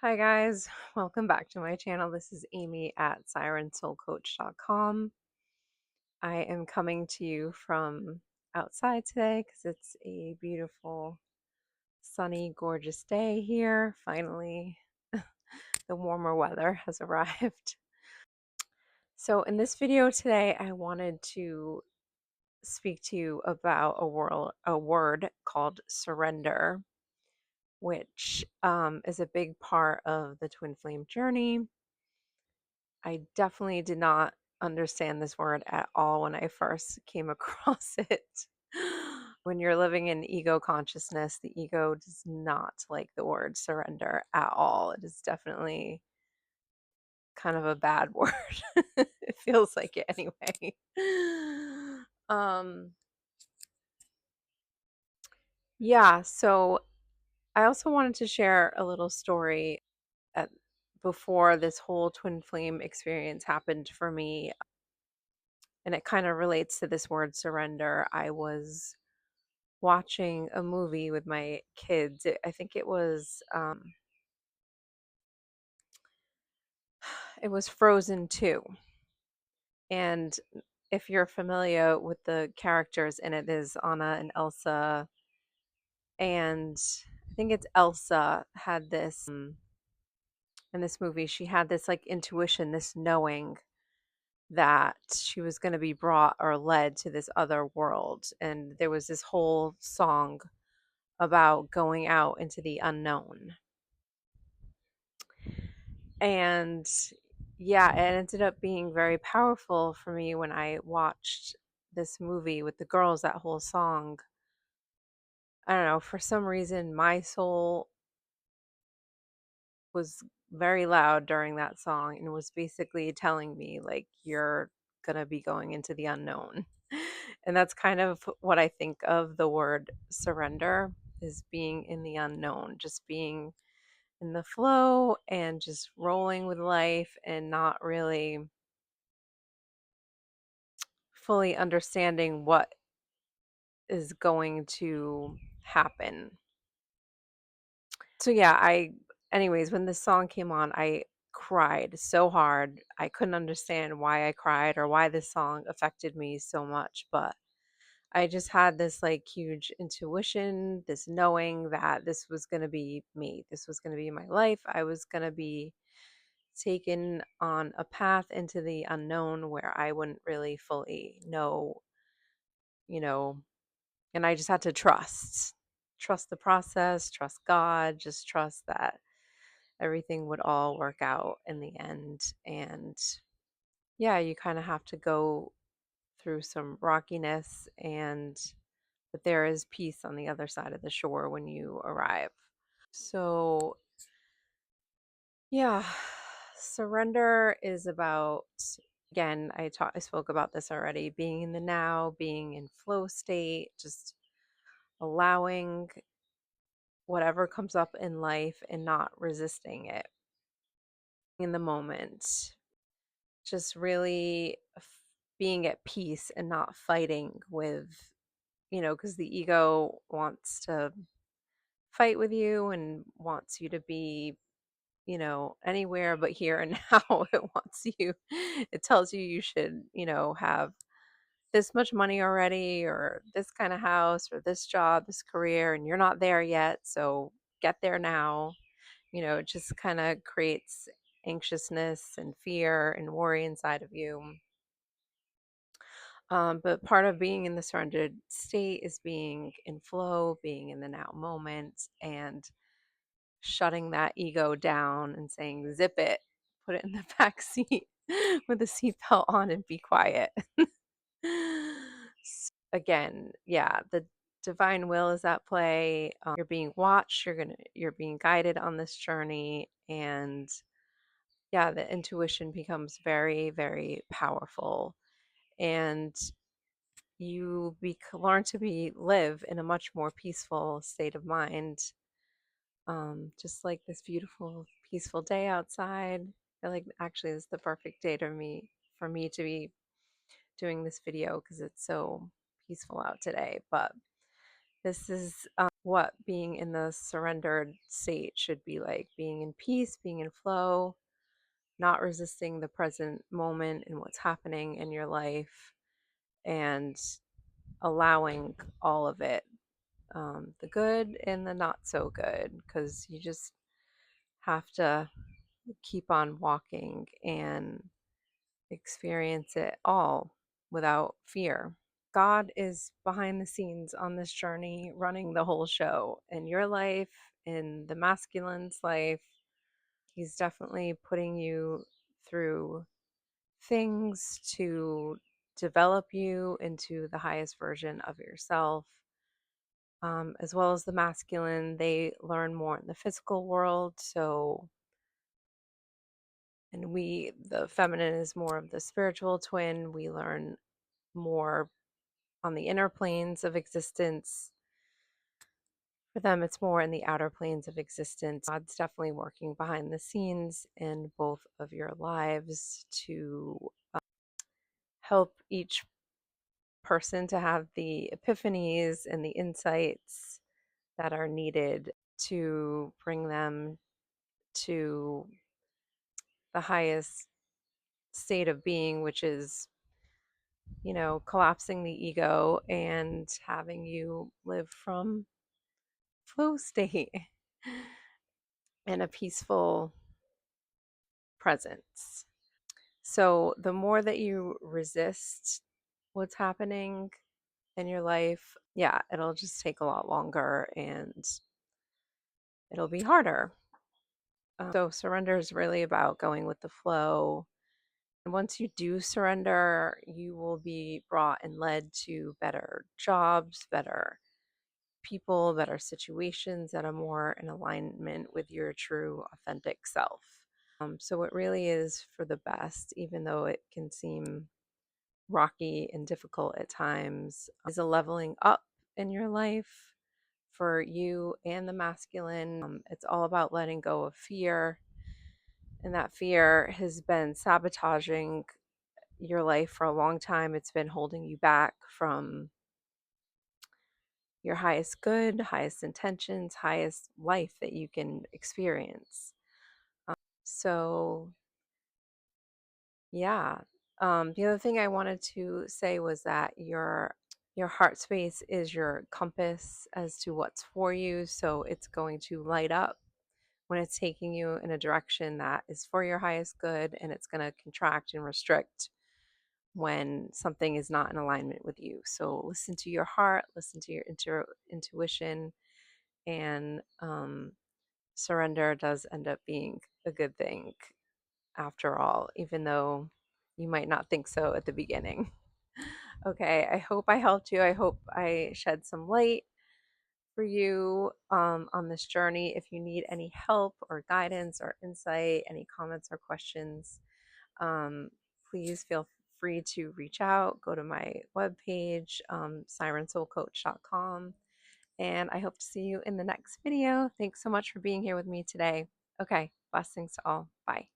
Hi guys, welcome back to my channel. This is Amy at sirensoulcoach.com. I am coming to you from outside today because it's a beautiful, sunny, gorgeous day here. Finally, the warmer weather has arrived. So in this video today, I wanted to speak to you about a word called surrender, which is a big part of the twin flame journey. I definitely did not understand this word at all when I first came across it. When you're living in ego consciousness, the ego does not like the word surrender at all. It is definitely kind of a bad word. It feels like it anyway. Um, yeah, so I also wanted to share a little story at, before this whole twin flame experience happened for me. And it kind of relates to this word surrender. I was watching a movie with my kids. I think it was Frozen 2. And if you're familiar with the characters in it, there's Anna and Elsa. And I think it's Elsa had this in this movie, she had this like intuition, this knowing that she was going to be brought or led to this other world. And there was this whole song about going out into the unknown. And yeah, it ended up being very powerful for me when I watched this movie with the girls, that whole song. I don't know, for some reason, my soul was very loud during that song and was basically telling me, like, you're going to be going into the unknown. And that's kind of what I think of the word surrender, is being in the unknown, just being in the flow and just rolling with life and not really fully understanding what is going to happen. So yeah, anyways, when this song came on, I cried so hard. I couldn't understand why I cried or why this song affected me so much, but I just had this like huge intuition, this knowing that this was going to be me. This was going to be my life. I was going to be taken on a path into the unknown where I wouldn't really fully know, you know, and I just had to trust the process, trust God, just trust that everything would all work out in the end. And yeah, you kind of have to go through some rockiness, and but there is peace on the other side of the shore when you arrive. So yeah, surrender is about, again, I spoke about this already, being in the now, being in flow state, just allowing whatever comes up in life and not resisting it in the moment. Just really being at peace and not fighting with, because the ego wants to fight with you and wants you to be, anywhere but here and now. It tells you you should, have this much money already, or this kind of house, or this job, this career, and you're not there yet. So get there now. It just kind of creates anxiousness and fear and worry inside of you. But part of being in the surrendered state is being in flow, being in the now moment, and shutting that ego down and saying, zip it, put it in the back seat with the seatbelt on and be quiet. Again, yeah, the divine will is at play. You're being watched, you're being guided on this journey, and yeah, the intuition becomes very, very powerful. And learn to live in a much more peaceful state of mind. Just like this beautiful, peaceful day outside. I feel like actually this is the perfect day for me to be doing this video because it's so peaceful out today. But this is what being in the surrendered state should be like, being in peace, being in flow, not resisting the present moment and what's happening in your life, and allowing all of it, the good and the not so good, because you just have to keep on walking and experience it all without fear. God is behind the scenes on this journey, running the whole show in your life, in the masculine's life. He's definitely putting you through things to develop you into the highest version of yourself. As well as the masculine, they learn more in the physical world. So, and the feminine is more of the spiritual twin. We learn more on the inner planes of existence. For them, it's more in the outer planes of existence. God's definitely working behind the scenes in both of your lives to help each person to have the epiphanies and the insights that are needed to bring them to the highest state of being, which is, collapsing the ego and having you live from flow state and a peaceful presence. So the more that you resist what's happening in your life, yeah, it'll just take a lot longer and it'll be harder. So surrender is really about going with the flow. And once you do surrender, you will be brought and led to better jobs, better people, better situations that are more in alignment with your true, authentic self. So it really is for the best, even though it can seem rocky and difficult at times, is a leveling up in your life for you and the masculine. It's all about letting go of fear, and that fear has been sabotaging your life for a long time. It's been holding you back from your highest good, highest intentions, highest life that you can experience. So, yeah. The other thing I wanted to say was that your heart space is your compass as to what's for you. So it's going to light up when it's taking you in a direction that is for your highest good, and it's going to contract and restrict when something is not in alignment with you. So listen to your heart, listen to your intuition, and surrender does end up being a good thing after all, even though you might not think so at the beginning. Okay, I hope I helped you. I hope I shed some light for you on this journey. If you need any help or guidance or insight, any comments or questions, um, please feel free to reach out. Go to my webpage, sirensoulcoach.com, and I hope to see you in the next video. Thanks so much for being here with me today. Okay, blessings to all. Bye.